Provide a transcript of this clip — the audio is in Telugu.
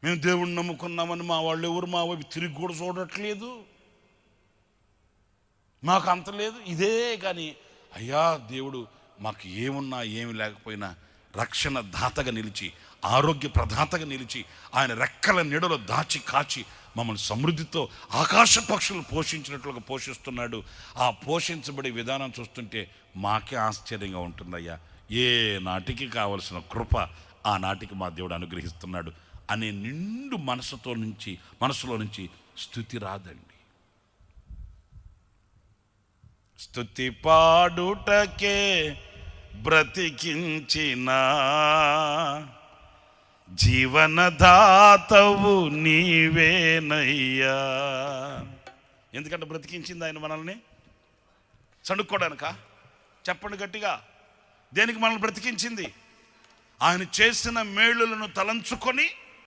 మేము దేవుణ్ణి నమ్ముకున్నామని మా వాళ్ళు ఎవరు మా వైపు తిరిగి కూడా చూడట్లేదు, మాకు అంత లేదు. ఇదే కానీ అయ్యా దేవుడు మాకు ఏమున్నా ఏమి లేకపోయినా రక్షణ దాతగా నిలిచి, ఆరోగ్య ప్రదాతగా నిలిచి, ఆయన రెక్కల నీడలో దాచి కాచి మమ్మల్ని సమృద్ధితో ఆకాశ పక్షులు పోషించినట్లుగా పోషిస్తున్నాడు. ఆ పోషించబడే విధానం చూస్తుంటే మాకే ఆశ్చర్యంగా ఉంటుందయ్యా. ఏ నాటికి కావలసిన కృప ఆ నాటికి మా దేవుడు అనుగ్రహిస్తున్నాడు అనే నిండు మనసులో నుంచి స్తుతి రాదండి. స్తుతి పాడుటకే బ్రతికించిన జీవనదాతవు నీవేనయ్యా. ఎందుకంటే బ్రతికించింది ఆయన మనల్ని చనుక్కోడానిక? చెప్పండి గట్టిగా. దేనికి మనల్ని బ్రతికించింది? ఆయన చేసిన మేలులను తలంచుకొని